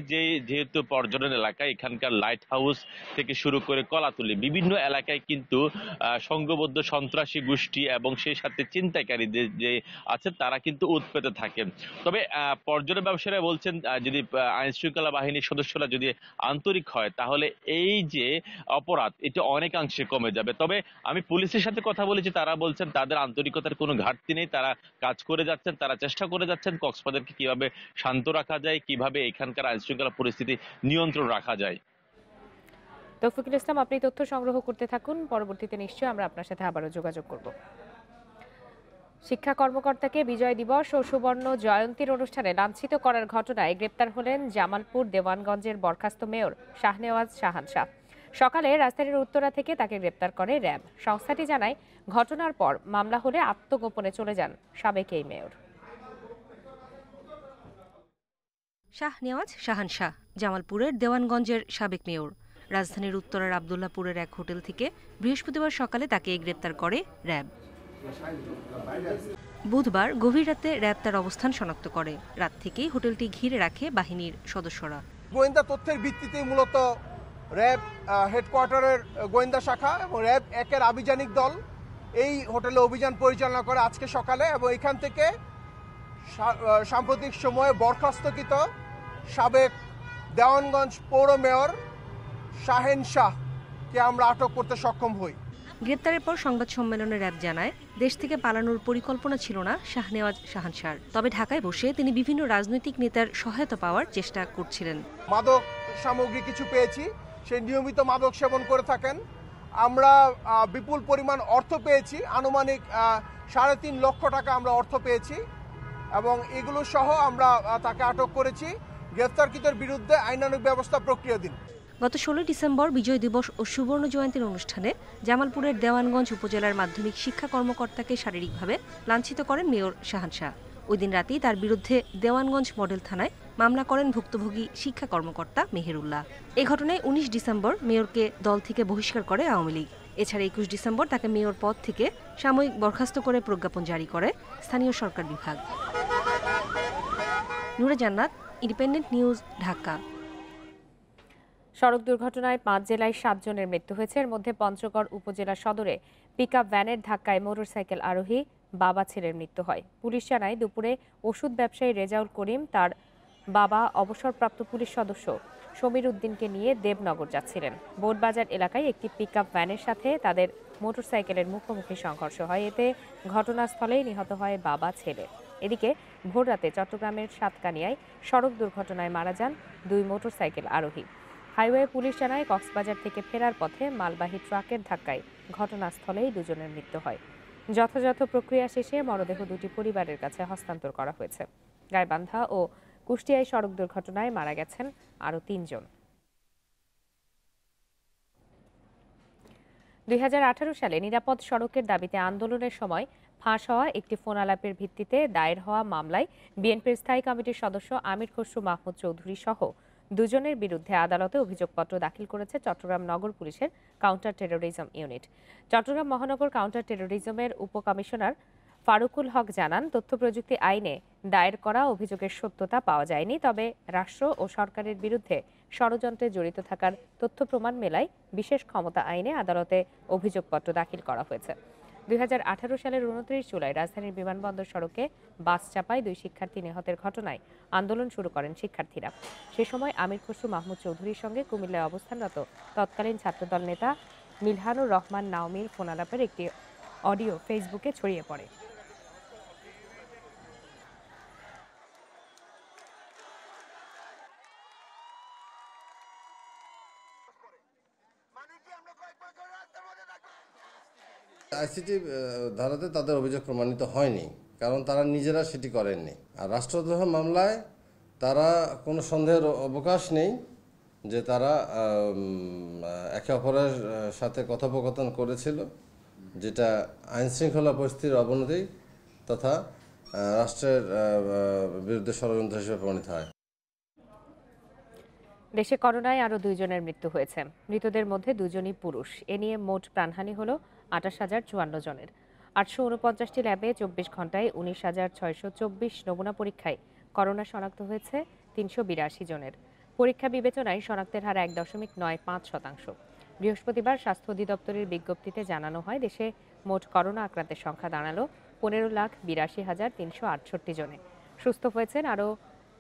যেহেতু পর্যটন এলাকা, এখানকার লাইট হাউস থেকে শুরু করে কলাতলি বিভিন্ন এলাকায় কিন্তু সংঘবদ্ধ সন্ত্রাসী গোষ্ঠী এবং সেই সাথে ছিনতাইকারীদের যে আছে তারা কিন্তু উৎপেতে থাকেন। তবে পর্যটন ব্যবসায়ীরা বলছেন যদি আইন শৃঙ্খলা বাহিনীর সদস্যরা যদি আন্তরিক হয় তাহলে এই যে অপরাধ এটা অনেকাংশে কমে যাবে। তবে আমি পুলিশের সাথে কথা বলেছি, তারা বলছেন তাদের আন্তরিকতার কোনো ঘাটতি নেই, তারা কাজ করে যাচ্ছেন, তারা চেষ্টা করে যাচ্ছেন কক্সবাজারকে কিভাবে শান্ত রাখা যায়, কিভাবে এখানকার আইন শৃঙ্খলা পরিস্থিতি নিয়ন্ত্রণ রাখা যায়। তৌফিকুল ইসলাম, আপনি তথ্য সংগ্রহ করতে থাকুন, পরবর্তীতে নিশ্চয়ই আমরা আপনার সাথে আবারও যোগাযোগ করব। শিক্ষা কর্মকর্তাকে বিজয় দিবস ও সুবর্ণ জয়ন্তীর অনুষ্ঠানে লাঞ্ছিত করার ঘটনায় গ্রেপ্তার হলেন জামালপুর দেওয়ানগঞ্জের বরখাস্ত মেয়র শাহনেওয়াজ শাহান শাহ। সকালে রাজধানীর উত্তরা থেকে তাকে গ্রেপ্তার করে র্যাব। সংস্থাটি জানায় ঘটনার পর মামলা হলে আত্মগোপনে চলে যান সাবেক এই মেয়র। শাহনেওয়াজ শাহান শাহ জামালপুরের দেওয়ানগঞ্জের সাবেক মেয়র। রাজধানীর উত্তরার আব্দুল্লাপুরের এক হোটেল থেকে বৃহস্পতিবার সকালে তাকে গ্রেপ্তার করে র্যাব। বুধবার গভীর রাতে র্যাব তার অবস্থান শনাক্ত করে। রাত থেকেই হোটেলটি ঘিরে রাখে বাহিনীর সদস্যরা। গোয়েন্দা তথ্যের ভিত্তিতে মূলত র্যাব হেডকোয়ার্টারের গোয়েন্দা শাখা এবং র্যাব একের আভিযানিক দল এই হোটেলে অভিযান পরিচালনা করে আজকে সকালে, এবং এখান থেকে সাম্প্রতিক সময়ে বরখাস্তকৃত সাবেক দেওয়ানগঞ্জ পৌর মেয়র শাহেন শাহকে আমরা আটক করতে সক্ষম হই। গ্রেপ্তারের পর সংবাদ সম্মেলনে র্যাব জানায় দেশ থেকে পালানোর পরিকল্পনা ছিল না শাহনেওয়াজ শাহান শাহর, তবে ঢাকায় বসে তিনি বিভিন্ন রাজনৈতিক নেতার সহায়তা পাওয়ার চেষ্টা করছিলেন। মাদক সামগ্রী কিছু পেয়েছি, সে নিয়মিত মাদক সেবন করে থাকেন। আমরা বিপুল পরিমাণ অর্থ পেয়েছি, আনুমানিক 3.5 লক্ষ টাকা আমরা অর্থ পেয়েছি, এবং এগুলো সহ আমরা তাকে আটক করেছি। গ্রেফতারকৃতের বিরুদ্ধে আইনানুগ ব্যবস্থা প্রক্রিয়াধীন। গত 16 ডিসেম্বর বিজয় দিবস ও সুবর্ণ জয়ন্তীর অনুষ্ঠানে জামালপুরের দেওয়ানগঞ্জ উপজেলার মাধ্যমিক শিক্ষা কর্মকর্তাকে শারীরিকভাবে লাঞ্ছিত করেন মেয়র শাহান শাহ। ওই দিন রাতেই তার বিরুদ্ধে দেওয়ানগঞ্জ মডেল থানায় মামলা করেন ভুক্তভোগী শিক্ষা কর্মকর্তা মেহেরুল্লাহ। এই ঘটনায় 19 ডিসেম্বর মেয়রকে দল থেকে বহিষ্কার করে আওয়ামী লীগ। এছাড়া 21 ডিসেম্বর তাকে মেয়র পদ থেকে সাময়িক বরখাস্ত করে প্রজ্ঞাপন জারি করে স্থানীয় সরকার বিভাগ। নূরে জান্নাত, ইন্ডিপেন্ডেন্ট নিউজ, ঢাকা। সড়ক দুর্ঘটনায় 5 জেলায় 7 জনের মৃত্যু হয়েছে। এর মধ্যে পঞ্চগড় উপজেলা সদরে পিকআপ ভ্যানের ধাক্কায় মোটরসাইকেল আরোহী বাবা ছেলের মৃত্যু হয়। পুলিশ জানায় দুপুরে ওষুধ ব্যবসায়ী রেজাউল করিম তার বাবা অবসরপ্রাপ্ত পুলিশ সদস্য সমীর উদ্দিনকে নিয়ে দেবনগর যাচ্ছিলেন। বোটবাজার এলাকায় একটি পিকআপ ভ্যানের সাথে তাদের মোটরসাইকেলের মুখোমুখি সংঘর্ষ হয়। এতে ঘটনাস্থলেই নিহত হয় বাবা ছেলে। এদিকে ভোররাতে চট্টগ্রামের সাতকানিয়ায় সড়ক দুর্ঘটনায় মারা যান 2 মোটরসাইকেল আরোহী। হাইওয়ে পুলিশ জানায় কক্সবাজার থেকে ফেরার পথে মালবাহী ট্রাকের ধাক্কায় ঘটনাস্থলেই 2 জনের মৃত্যু হয়। যথাযথ প্রক্রিয়া শেষে মরদেহ দুটি পরিবারের কাছে হস্তান্তর করা হয়েছে। গাইবান্ধা ও কুষ্টিয়ায় সড়ক দুর্ঘটনায় মারা গেছেন আরও 3 জন। 2018 সালে নিরাপদ সড়কের দাবিতে আন্দোলনের সময় ফাঁস হওয়া একটি ফোন আলাপের ভিত্তিতে দায়ের হওয়া মামলায় বিএনপির স্থায়ী কমিটির সদস্য আমির খসরু মাহমুদ চৌধুরী সহ 2 জনের বিরুদ্ধে আদালতে অভিযোগপত্র দাখিল করেছে চট্টগ্রাম নগর পুলিশের কাউন্টার টেরোরিজম ইউনিট। চট্টগ্রাম মহানগর কাউন্টার টেরোরিজমের উপকমিশনার ফারুকুল হক জানান, তথ্য প্রযুক্তি আইনে দায়ের করা অভিযোগের সত্যতা পাওয়া যায়নি, তবে রাষ্ট্র ও সরকারের বিরুদ্ধে ষড়যন্ত্রে জড়িত থাকার তথ্য প্রমাণ মেলায় বিশেষ ক্ষমতা আইনে আদালতে অভিযোগপত্র দাখিল করা হয়েছে। 2018 সালের 29 জুলাই রাজধানীর বিমানবন্দর সড়কে বাস চাপায় 2 শিক্ষার্থী নিহতের ঘটনায় আন্দোলন শুরু করেন শিক্ষার্থীরা। সে সময় আমির খসরু মাহমুদ চৌধুরীর সঙ্গে কুমিল্লায় অবস্থানরত তৎকালীন ছাত্রদল নেতা মিলহানুর রহমান নাওমির ফোন আলাপের একটি অডিও ফেসবুকে ছড়িয়ে পড়ে। আইসিটি ধারাতে তাদের অভিযোগ প্রমাণিত হয়নি, কারণ তারা নিজেরা সেটি করেননি। আর রাষ্ট্রদ্রোহ মামলায় তারা কোনো সন্দেহের অবকাশ নেই যে তারা একে অপরের সাথে কথোপকথন করেছিল, যেটা আইনশৃঙ্খলা পরিস্থিতির অবনতি তথা রাষ্ট্রের বিরুদ্ধে ষড়যন্ত্র হিসেবে প্রমাণিত হয়। দেশে করোনায় আরও 2 জনের মৃত্যু হয়েছে। মৃতদের মধ্যে 2 জনই পুরুষ। এ নিয়ে মোট প্রাণহানি হল 28,054 জনের। 849টি ল্যাবে 24 ঘন্টায় 19,624 নমুনা পরীক্ষায় করোনা শনাক্ত হয়েছে 382 জনের। পরীক্ষা বিবেচনায় শনাক্তের হার 1.95%। বৃহস্পতিবার স্বাস্থ্য অধিদপ্তরের বিজ্ঞপ্তিতে জানানো হয়, দেশে মোট করোনা আক্রান্তের সংখ্যা দাঁড়ালো 15,82,368 জনে। সুস্থ হয়েছেন আরও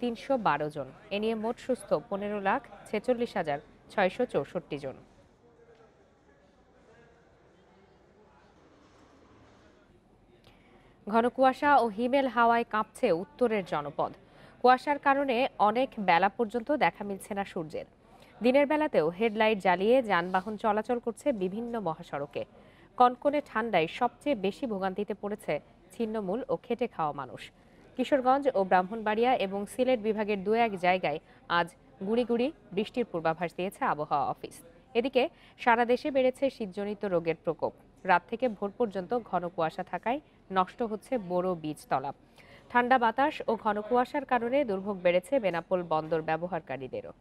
312 জন। এ নিয়ে মোট সুস্থ 15,46,664 জন। ঘন কুয়াশা ও হিমেল হাওয়ায় কাঁপছে উত্তরের জনপদ। কুয়াশার কারণে অনেক বেলা পর্যন্ত দেখা মিলছে না সূর্যের। দিনের বেলাতেও হেডলাইট জ্বালিয়ে যানবাহন চলাচল করছে বিভিন্ন মহাসড়কে। কনকনে ঠান্ডায় সবচেয়ে বেশি ভোগান্তিতে পড়েছে ছিন্নমূল ও খেটে খাওয়া মানুষ। কিশোরগঞ্জ ও ব্রাহ্মণবাড়িয়া এবং সিলেট বিভাগের 2-1 জায়গায় আজ গুঁড়ি গুঁড়ি বৃষ্টির পূর্বাভাস দিয়েছে আবহাওয়া অফিস। এদিকে সারা দেশে বেড়েছে শীতজনিত রোগের প্রকোপ। রাত থেকে ভোর পর্যন্ত ঘন কুয়াশা থাকায় নষ্ট হচ্ছে বোরো বীজতলা। ঠান্ডা বাতাস ও ঘন কুয়াশার কারণে দুর্ভোগ বেড়েছে বেনাপোল বন্দর ব্যবহারকারীদেরও।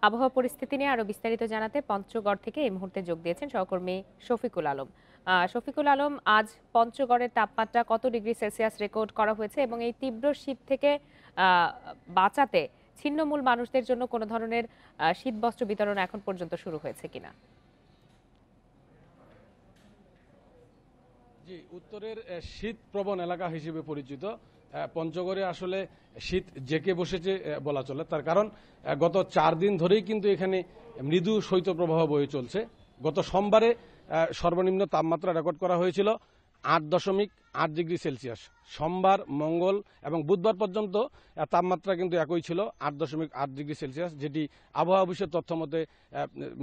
আবহাওয়া পরিস্থিতি নিয়ে আরো বিস্তারিত জানাতে পঞ্চগড় থেকে এই মুহূর্তে যোগ দিয়েছেন সহকর্মী শফিকুল আলম। শফিকুল আলম, আজ পঞ্চগড়ের তাপমাত্রা কত ডিগ্রি সেলসিয়াস রেকর্ড করা হয়েছে এবং এই তীব্র শীত থেকে বাঁচাতে ছিন্নমূল মানুষদের জন্য কোনো ধরনের শীতবস্ত্র বিতরণ এখন পর্যন্ত শুরু হয়েছে কিনা? জি, উত্তরের শীত প্রবণ এলাকা হিসেবে পরিচিত পঞ্চগড়ে আসলে শীত জেঁকে বসেছে বলা চলে। তার কারণ গত 4 দিন ধরেই কিন্তু এখানে মৃদু শৈত্যপ্রবাহ বয়ে চলছে। গত সোমবারে সর্বনিম্ন তাপমাত্রা রেকর্ড করা হয়েছিল 8.8 ডিগ্রি সেলসিয়াস। সোমবার, মঙ্গল এবং বুধবার পর্যন্ত তাপমাত্রা কিন্তু একই ছিল 8.8 ডিগ্রি সেলসিয়াস, যেটি আবহাওয়া অফিসের তথ্য মতে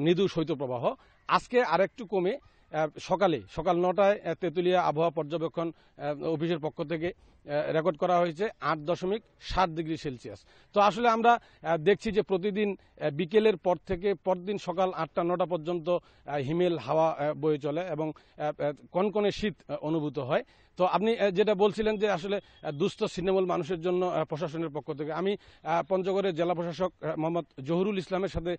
মৃদু শৈত্যপ্রবাহ। আজকে আরেকটু কমে সকাল 9টায় তেঁতুলিয়া আবহাওয়া পর্যবেক্ষণ অফিসের পক্ষ থেকে রেকর্ড করা হয়েছে 8.7 ডিগ্রি সেলসিয়াস। তো আসলে আমরা দেখছি যে প্রতিদিন বিকেলের পর থেকে পরদিন সকাল 8টা-9টা পর্যন্ত হিমেল হাওয়া বয়ে চলে এবং কনকনে শীত অনুভূত হয়। তো আপনি যেটা বলছিলেন যে আসলে দুস্থ ছিন্নমূল মানুষের জন্য প্রশাসনের পক্ষ থেকে, আমি পঞ্চগড়ের জেলা প্রশাসক মোহাম্মদ জহুরুল ইসলামের সাথে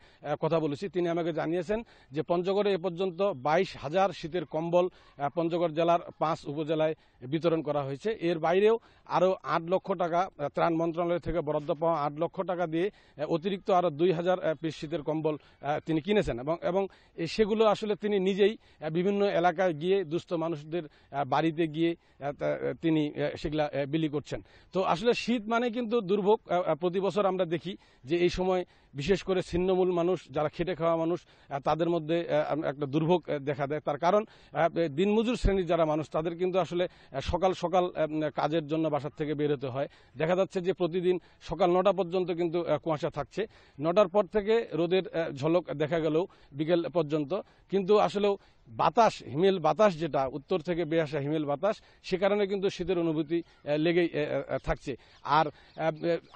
কথা বলেছি। তিনি আমাকে জানিয়েছেন যে পঞ্চগড়ে এ পর্যন্ত 22,000 শীতের কম্বল পঞ্চগড় জেলার 5 উপজেলায় বিতরণ করা হয়েছে। এর বাইরেও আরও 8 লক্ষ টাকা ত্রাণ মন্ত্রণালয় থেকে বরাদ্দ পাওয়া 8 লক্ষ টাকা দিয়ে অতিরিক্ত আরও 2,000 পিস শীতের কম্বল তিনি কিনেছেন এবং সেগুলো আসলে তিনি নিজেই বিভিন্ন এলাকায় গিয়ে দুস্থ মানুষদের বাড়িতে গিয়ে তিনি সেগুলা বিলি করছেন। তো আসলে শীত মানে কিন্তু দুর্ভোগ। প্রতি বছর আমরা দেখি যে এই সময় বিশেষ করে ছিন্নমূল মানুষ, যারা খেটে খাওয়া মানুষ, তাদের মধ্যে একটা দুর্ভোগ দেখা দেয়। তার কারণ দিনমজুর শ্রেণীর যারা মানুষ, তাদের কিন্তু আসলে সকাল সকাল কাজের জন্য বাসার থেকে বের হতে হয়। দেখা যাচ্ছে যে প্রতিদিন সকাল 9টা পর্যন্ত কিন্তু কুয়াশা থাকছে, 9টার পর থেকে রোদের ঝলক দেখা গেলেও বিকেল পর্যন্ত। কিন্তু আসলেও বাতাস, হিমেল বাতাস, যেটা উত্তর থেকে বেয়ে আসা হিমেল বাতাস, সে কারণে কিন্তু শীতের অনুভূতি লেগেই থাকছে। আর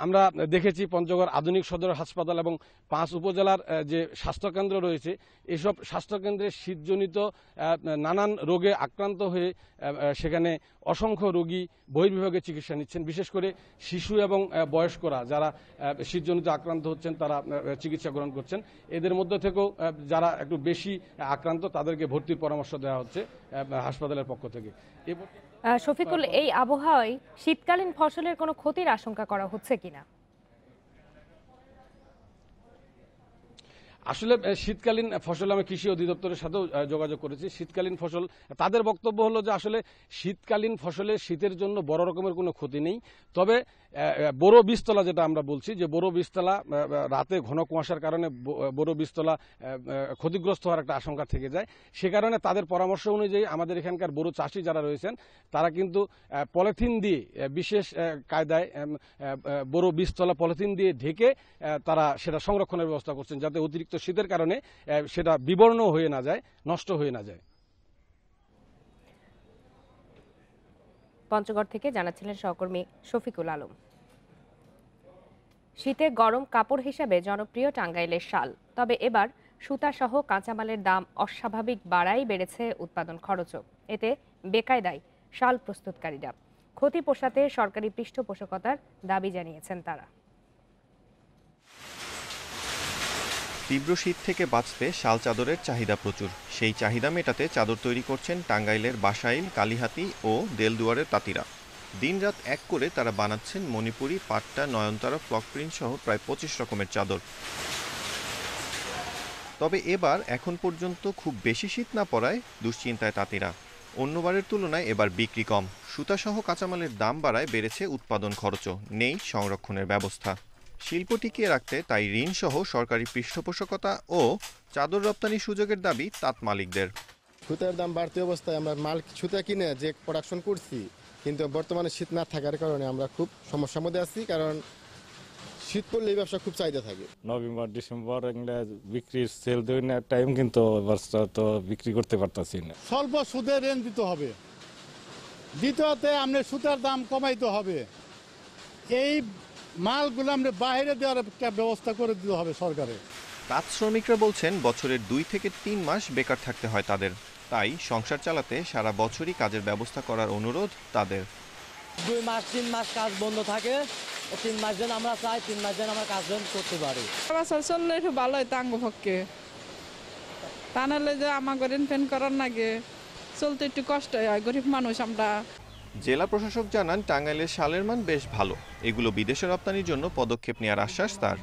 আমরা দেখেছি পঞ্চগড় আধুনিক সদর হাসপাতাল এবং 5 উপজেলার যে স্বাস্থ্যকেন্দ্র রয়েছে, এসব স্বাস্থ্যকেন্দ্রে শীতজনিত নানান রোগে আক্রান্ত হয়ে সেখানে অসংখ্য রোগী বহির্বিভাগে চিকিৎসা নিচ্ছেন। বিশেষ করে শিশু এবং বয়স্করা যারা শীতজনিত আক্রান্ত হচ্ছেন, তারা চিকিৎসা গ্রহণ করছেন। এদের মধ্যে থেকেও যারা একটু বেশি আক্রান্ত, তাদেরকে ভর্তির পরামর্শ দেওয়া হচ্ছে হাসপাতালের পক্ষ থেকে। শফিকুল, এই আবহাওয়ায় শীতকালীন ফসলের কোনো ক্ষতির আশঙ্কা করা হচ্ছে কিনা? আসলে শীতকালীন ফসল, আমি কৃষি অধিদপ্তরের সাথেও যোগাযোগ করেছি। শীতকালীন ফসল, তাদের বক্তব্য হলো যে আসলে শীতকালীন ফসলে শীতের জন্য বড় রকমের কোনো ক্ষতি নেই। তবে বড় বীজতলা, যেটা আমরা বলছি যে বড় বীজতলা, রাতে ঘন কুয়াশার কারণে বড় বীজতলা ক্ষতিগ্রস্ত হওয়ার একটা আশঙ্কা থেকে যায়। সে কারণে তাদের পরামর্শ অনুযায়ী আমাদের এখানকার বড় চাষি যারা রয়েছেন, তারা কিন্তু পলিথিন দিয়ে, বিশেষ কায়দায় বড় বীজতলা পলিথিন দিয়ে ঢেকে তারা সেটা সংরক্ষণের ব্যবস্থা করছেন, যাতে অতিরিক্ত শীতের কারণে সেটা বিবর্ণ হয়ে না যায়, নষ্ট হয়ে না যায়। পঞ্চগড় থেকে জানাচ্ছিলেন সহকর্মী শফিকুল আলম। শীতে গরম কাপড় হিসেবে জনপ্রিয় টাঙ্গাইলের শাল। তবে এবার সুতাসহ কাঁচামালের দাম অস্বাভাবিক বাড়াই বেড়েছে উৎপাদন খরচও। এতে বেকায়দায় শাল প্রস্তুতকারীরা। ক্ষতি পোষাতে সরকারি পৃষ্ঠপোষকতার দাবি জানিয়েছেন তারা। তীব্র শীত থেকে বাঁচতে শাল চাদরের চাহিদা প্রচুর। সেই চাহিদা মেটাতে চাদর তৈরি করছেন টাঙ্গাইলের বাসাইল, কালিহাতী ও দেলদুয়ারের তাঁতিরা। দিনরাত এক করে তারা বানাচ্ছেন মণিপুরি, পাট্টা, নয়নতারা, ফ্লক প্রিন্ট সহ প্রায় 25 রকমের চাদর। তবে এবার এখন পর্যন্ত খুব বেশি শীত না পড়ায় দুশ্চিন্তায় তাঁতিরা। অন্যবারের তুলনায় এবার বিক্রি কম। সুতাসহ কাঁচামালের দাম বাড়ায় বেড়েছে উৎপাদন খরচও, নেই সংরক্ষণের ব্যবস্থা। শিল্প টিকিয়ে রাখতে তাই ঋণসহ সরকারি পৃষ্ঠপোষকতা ও চাদর রপ্তানির সুযোগের দাবি তাঁত মালিকদের। সুতার দাম বাড়তি অবস্থায় আমরা মাল সুতা কিনে যে প্রোডাকশন করছি, কিন্তু বর্তমানে শীত না থাকার কারণে আমরা খুব সমস্যার মধ্যে আছি, কারণ শীত পড়লে এই ব্যবসা খুব চাহিদা থাকে। নভেম্বর ডিসেম্বর এগুলো বিক্রির সেল দেওয়ার টাইম, কিন্তু তো বিক্রি করতে পারতাছি না। স্বল্প সুদে ঋণ দিতে হবে, দ্বিতীয়তে আমরা সুতার দাম কমাইতে হবে। এই মালগুলো আমরা বাইরে দেওয়ার একটা ব্যবস্থা করে দিতে হবে সরকারে। তাঁত শ্রমিকরা বলছেন বছরের 2 থেকে 3 মাস বেকার থাকতে হয় তাদের। তাই সংসার চালাতে সারা বছরই কাজের ব্যবস্থা করার অনুরোধ তাদের। 2 মাস 3 মাস কাজ বন্ধ থাকে, 3 মাস যেন আমরা চাই 3 মাস যেন আমরা কাজ করতে পারি। চললে একটু ভালো হয় তাঙ্গ পক্ষে, তা নাহলে যে আমাকে ঋণ ফেন করার নাগে চলতে একটু কষ্ট হয়, গরিব মানুষ আমরা। জেলা প্রশাসক জানান টাঙ্গাইলের শালের মান বেশ ভালো। এগুলো বিদেশে রপ্তানির জন্য পদক্ষেপ নেওয়ার আশ্বাস তার।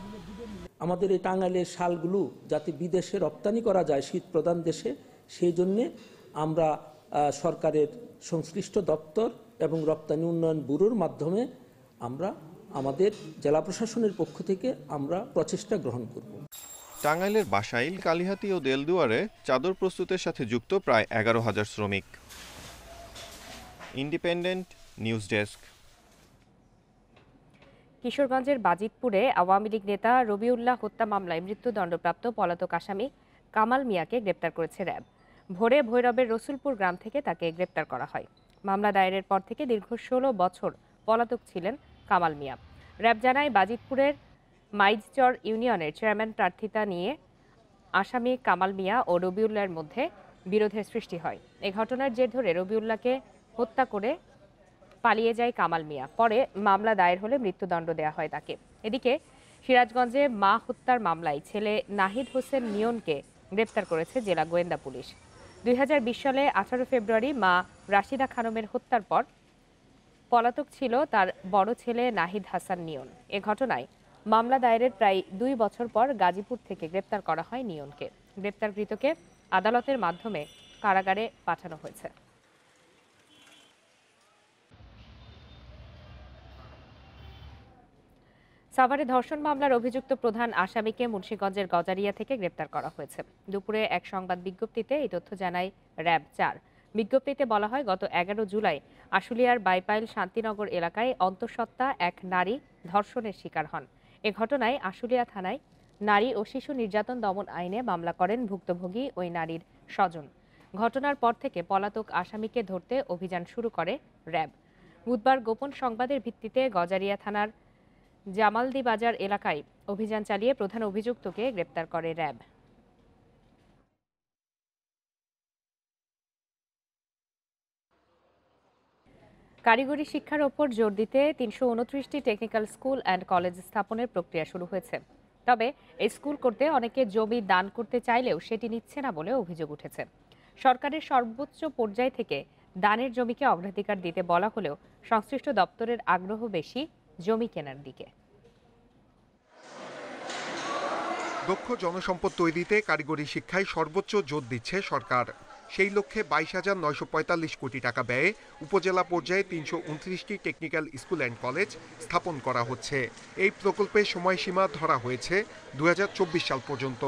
আমাদের এই টাঙ্গাইলের শালগুলো যাতে বিদেশে রপ্তানি করা যায় শীত প্রধান দেশে, সেই জন্যে আমরা সরকারের সংশ্লিষ্ট দপ্তর এবং রপ্তানি উন্নয়ন ব্যুরোর মাধ্যমে আমরা আমাদের জেলা প্রশাসনের পক্ষ থেকে আমরা প্রচেষ্টা গ্রহণ করব। টাঙ্গাইলের বাসাইল, কালিহাতী ও দেলদুয়ারে চাদর প্রস্তুতের সাথে যুক্ত প্রায় 11,000 শ্রমিক। Independent news desk. কিশোরগঞ্জের বাজিতপুরে আওয়ামী লীগ নেতা রবিউল্লাহ হত্যা মামলায় মৃত্যুদণ্ডপ্রাপ্ত পলাতক আসামি কামাল মিয়াকে গ্রেপ্তার করেছে র্যাব। ভোরে ভৈরবের রসুলপুর গ্রাম থেকে তাকে গ্রেপ্তার করা হয়। মামলা দায়েরের পর থেকে দীর্ঘ 16 বছর পলাতক ছিলেন কামাল মিয়া। র্যাব জানায় বাজিতপুরের মাইজচর ইউনিয়নের চেয়ারম্যান প্রার্থিতা নিয়ে আসামি কামাল মিয়া ও রবিউল্লাহর মধ্যে বিরোধের সৃষ্টি হয়। এই ঘটনার জের ধরে রবিউল্লাহকে হত্যা করে পালিয়ে যায় কামাল মিয়া। পরে মামলা দায়ের হলে মৃত্যুদণ্ড দেওয়া হয় তাকে। এদিকে সিরাজগঞ্জে মা হত্যার মামলায় ছেলে নাহিদ হোসেন নিয়নকে গ্রেপ্তার করেছে জেলা গোয়েন্দা পুলিশ। 2020 সালে 18 ফেব্রুয়ারি মা রাশিদা খানমের হত্যার পর পলাতক ছিল তার বড় ছেলে নাহিদ হাসান নিয়ন। এ ঘটনায় মামলা দায়েরের প্রায় 2 বছর পর গাজীপুর থেকে গ্রেপ্তার করা হয় নিয়নকে। গ্রেপ্তারকৃতকে আদালতের মাধ্যমে কারাগারে পাঠানো হয়েছে। সাভারে ধর্ষণ মামলার অভিযুক্ত প্রধান আসামিকে মুন্সিগঞ্জের গজারিয়া থেকে গ্রেপ্তার করা হয়েছে। দুপুরে এক সংবাদ বিজ্ঞপ্তিতে এই তথ্য জানায় র্যাব 4। বিজ্ঞপ্তিতে বলা হয়, গত 11 জুলাই আশুলিয়ার বাইপাইল শান্তিনগর এলাকায় অন্তঃসত্ত্বা এক নারী ধর্ষণের শিকার হন। এ ঘটনায় আশুলিয়া থানায় নারী ও শিশু নির্যাতন দমন আইনে মামলা করেন ভুক্তভোগী ওই নারীর স্বজন। ঘটনার পর থেকে পলাতক আসামিকে ধরতে অভিযান শুরু করে র্যাব। বুধবার গোপন সংবাদের ভিত্তিতে গজারিয়া থানার জামালদি বাজার এলাকায় অভিযান চালিয়ে প্রধান অভিযুক্তকে গ্রেপ্তার করে র্যাব। কারিগরি শিক্ষার ওপর জোর দিতে 329টি টেকনিক্যাল স্কুল অ্যান্ড কলেজ স্থাপনের প্রক্রিয়া শুরু হয়েছে। তবে এই স্কুল করতে অনেকে জমি দান করতে চাইলেও সেটি নিচ্ছে না বলে অভিযোগ উঠেছে। সরকারের সর্বোচ্চ পর্যায় থেকে দানের জমিকে অগ্রাধিকার দিতে বলা হলেও সংশ্লিষ্ট দপ্তরের আগ্রহ বেশি জমি কেনার দিকে। দক্ষ জনসম্পদ তৈরিতে কারিগরি শিক্ষায় সর্বোচ্চ জোর দিচ্ছে সরকার। সেই লক্ষ্যে 22,945 কোটি টাকা ব্যয়ে উপজেলা পর্যায়ে 329টি টেকনিক্যাল স্কুল অ্যান্ড কলেজ স্থাপন করা হচ্ছে। এই প্রকল্পের সময়সীমা ধরা হয়েছে 2024 সাল পর্যন্ত।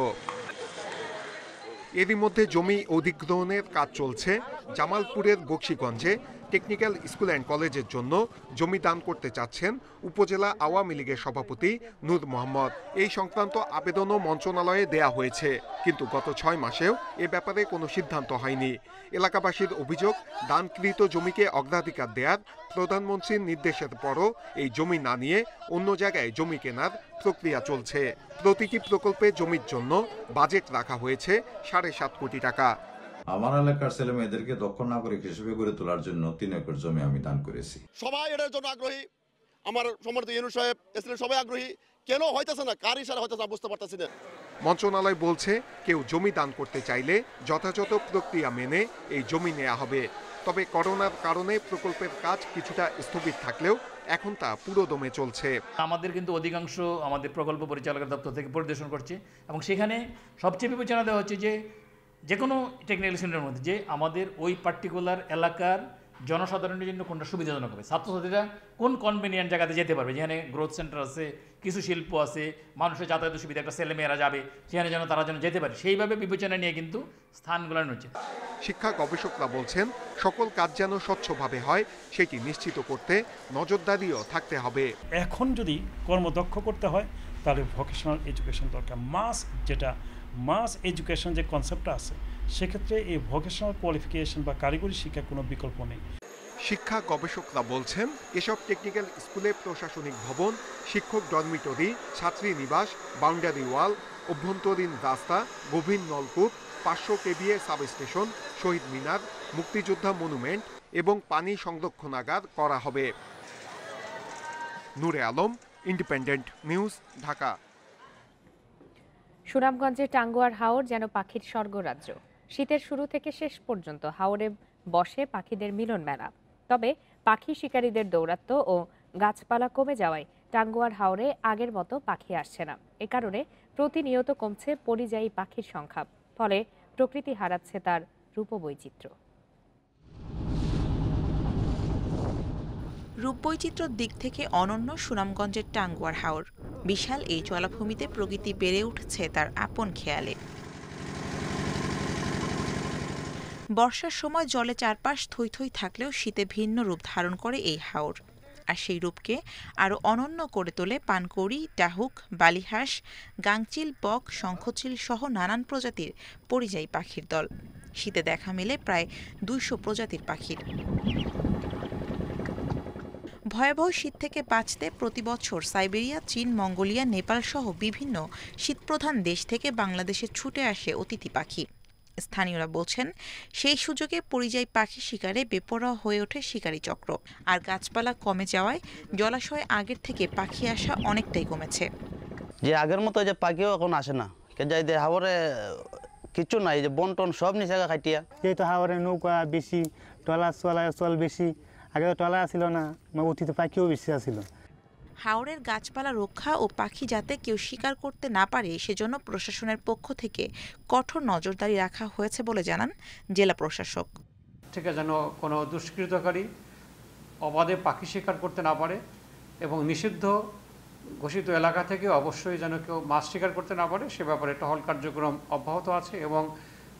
এরই মধ্যে জমি অধিগ্রহণের কাজ চলছে। জামালপুরের বকশীগঞ্জে টেকনিক্যাল স্কুল অ্যান্ড কলেজের জন্য জমি দান করতে চাচ্ছেন উপজেলা আওয়ামী লীগের সভাপতি নূর মোহাম্মদ। এই সংক্রান্ত আবেদনও মন্ত্রণালয়ে দেয়া হয়েছে, কিন্তু গত 6 মাসেও এ ব্যাপারে কোনো সিদ্ধান্ত হয়নি। এলাকাবাসীর অভিযোগ, দানকৃত জমিকে অগ্রাধিকার দেওয়ার প্রধানমন্ত্রীর নির্দেশের পরও এই জমি না নিয়ে অন্য জায়গায় জমি কেনার প্রক্রিয়া চলছে। প্রতিটি প্রকল্পে জমির জন্য বাজেট রাখা হয়েছে 7.5 কোটি টাকা। আমার এলাকার ছেলে মেয়েদেরকে দক্ষ নাগরিক হিসেবে গড়ে তোলার জন্য 3 একর জমি আমি দান করেছি। সবাই এটার জন্য আগ্রহী, আমার সম্মানিত ইউনূস সাহেব সবাই আগ্রহী, কেন হইতেছে না, কার ইশারা হইতেছে বুঝতে পারতেছি না। মন্ত্রণালয় বলছে, কেউ জমি দান করতে চাইলে যথাযথ প্রক্রিয়া মেনে এই জমি নেওয়া হবে। তবে করোনার কারণে প্রকল্পের কাজ কিছুটা স্থগিত থাকলেও এখন তা পুরো দমে চলছে। আমাদের কিন্তু অধিকাংশ আমাদের প্রকল্প পরিচালকের দপ্তর থেকে পরিদর্শন করছে এবং সেখানে সবচেয়ে বিবেচনা দেওয়া হচ্ছে যে কোনো টেকনিক্যাল সেন্টারের মধ্যে যে আমাদের ওই পার্টিকুলার এলাকার জনসাধারণের জন্য কোনটা সুবিধাজনক হবে, ছাত্রছাত্রীরা কোন কনভেনিয়েন্ট জায়গাতে যেতে পারবে, যেখানে গ্রোথ সেন্টার আছে, কিছু শিল্প আছে, মানুষের যাতায়াতের সুবিধা, একটা ছেলেমেয়েরা যাবে সেখানে যেন তারা যেন যেতে পারে, সেইভাবে বিবেচনা নিয়ে কিন্তু স্থানগুলো নিচ্ছে। শিক্ষা গবেষকরা বলছেন, সকল কাজ যেন স্বচ্ছভাবে হয় সেটি নিশ্চিত করতে নজরদারিও থাকতে হবে। এখন যদি কর্মদক্ষ করতে হয় তাহলে ভোকেশনাল এডুকেশন দরকার। মাস এডুকেশন যে কনসেপ্টটা আছে, সেক্ষেত্রে এই ভোকেশনাল কোয়ালিফিকেশন বা কারিগরি শিক্ষার কোনো বিকল্প নেই। শিক্ষা গবেষকরা বলছেন, এসব টেকনিক্যাল স্কুলে প্রশাসনিক ভবন, শিক্ষক ডরমিটরি, ছাত্রী নিবাস, বাউন্ডারি ওয়াল, অভ্যন্তরীণ রাস্তা, গভীর নলকূপ, 500 কেভিএ সাবস্টেশন, শহীদ মিনার, মুক্তিযোদ্ধা মনুমেন্ট এবং পানি সংরক্ষণাগার করা হবে। নূরে আলম, ইন্ডিপেন্ডেন্ট নিউজ, ঢাকা। সুনামগঞ্জের টাঙ্গুয়ার হাওর যেন পাখির স্বর্গরাজ্য। শীতের শুরু থেকে শেষ পর্যন্ত হাওরে বসে পাখিদের মিলন মেলা। তবে পাখি শিকারীদের দৌরাত্ম্য ও গাছপালা কমে যাওয়ায় টাঙ্গুয়ার হাওরে আগের মতো পাখি আসছে না। এ কারণে প্রতিনিয়ত কমছে পরিযায়ী পাখির সংখ্যা, ফলে প্রকৃতি হারাচ্ছে তার রূপবৈচিত্র্য। রূপবৈচিত্র্যের দিক থেকে অনন্য সুনামগঞ্জের টাঙ্গুয়ার হাওর। বিশাল এই জলাভূমিতে প্রকৃতি বেড়ে উঠছে তার আপন খেয়ালে। বর্ষার সময় জলে চারপাশ থই থই থাকলেও শীতে ভিন্ন রূপ ধারণ করে এই হাওর। আর সেই রূপকে আরও অনন্য করে তোলে পানকৌড়ি, ডাহুক, বালিহাঁস, গাংচিল, বক, শঙ্খচিল সহ নানান প্রজাতির পরিযায়ী পাখির দল। শীতে দেখা মেলে প্রায় 200 প্রজাতির পাখির। ভয়াবহ শীত থেকে বাঁচতে প্রতি বছর সাইবেরিয়া, চীন, মঙ্গোলিয়া, নেপাল সহ বিভিন্ন শীতপ্রধান দেশ থেকে বাংলাদেশে ছুটে আসে অতিথি পাখি। স্থানীয়রা বলছেন সেই সুযোগে পরিযায়ী পাখি শিকারে বেপরোয়া হয়ে ওঠে শিকারী চক্র। আর গাছপালা কমে যাওয়ায় জলাশয়ে আগের থেকে পাখি আসা অনেকটাই কমেছে। যে আগের মতো যে পাখিও এখন আসে না, যাই দে হাওরে কিছু নাই, যে বন টন সব নিচে খাইটিয়া। যেহেতু হাওরে নৌকা বেশি, চল বেশি, আগে তো টলা ছিল না, অতীতে পাখিও বেশি আছিল। হাওরের গাছপালা রক্ষা ও পাখি যাতে কেউ শিকার করতে না পারে সেজন্য প্রশাসনের পক্ষ থেকে কঠোর নজরদারি রাখা হয়েছে বলে জানান জেলা প্রশাসক। থেকে যেন কোনো দুষ্কৃতকারী অবাধে পাখি শিকার করতে না পারে এবং নিষিদ্ধ ঘোষিত এলাকা থেকে অবশ্যই যেন কেউ মাছ শিকার করতে না পারে সে ব্যাপারে টহল কার্যক্রম অব্যাহত আছে এবং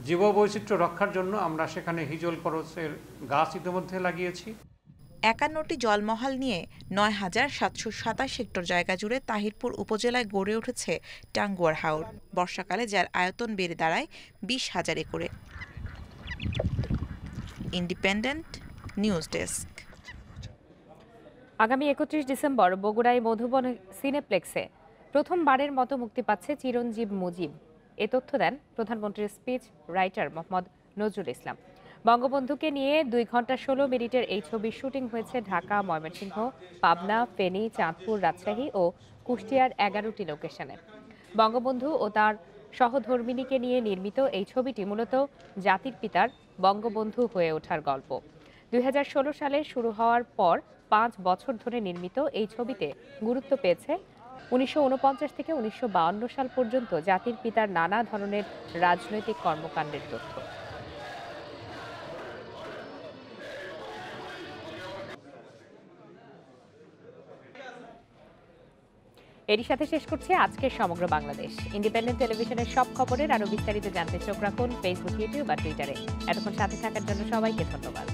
জীববৈচিত্র্য রক্ষার জন্য আমরা সেখানে হিজল করচের গাছ ইতিমধ্যে লাগিয়েছি। 51টি জলমহল নিয়ে ৯,৭২৭ হেক্টর জায়গা জুড়ে তাহিরপুর উপজেলায় গড়ে উঠেছে টাঙ্গুয়ার হাওর। বর্ষাকালে যার আয়তন বেড়ে দাঁড়ায় ২০,০০০ একরে। Independent news desk. আগামী ৩১ ডিসেম্বর বগুড়ায় মধুবন সিনেপ্লেক্সে প্রথমবারের মতো মুক্তি পাচ্ছে চিরঞ্জীব মুজিব। এ তথ্য দেন প্রধানমন্ত্রীর স্পিচ রাইটার মোহাম্মদ নজরুল ইসলাম। বঙ্গবন্ধুকে নিয়ে 2 ঘন্টা 16 মিনিটের এই ছবির শুটিং হয়েছে ঢাকা, ময়মনসিংহ, পাবনা, ফেনী, চাঁদপুর, রাজশাহী ও কুষ্টিয়ার 11টি লোকেশনে। বঙ্গবন্ধু ও তার সহধর্মিণীকে নিয়ে নির্মিত এই ছবিটি মূলত জাতির পিতার বঙ্গবন্ধু হয়ে ওঠার গল্প। 2016 সালে শুরু হওয়ার পর 5 বছর ধরে নির্মিত এই ছবিতে গুরুত্ব পেয়েছে 1949 থেকে 1952 সাল পর্যন্ত জাতির পিতার নানা ধরনের রাজনৈতিক কর্মকাণ্ডের তথ্য। এরই সাথে শেষ করছে আজকের সমগ্র বাংলাদেশ। ইন্ডিপেন্ডেন্ট টেলিভিশনের সব খবরের আরো বিস্তারিত জানতে চোখ রাখুন ফেসবুক, ইউটিউব আর টুইটারে। এতক্ষণ সাথে থাকার জন্য সবাইকে ধন্যবাদ।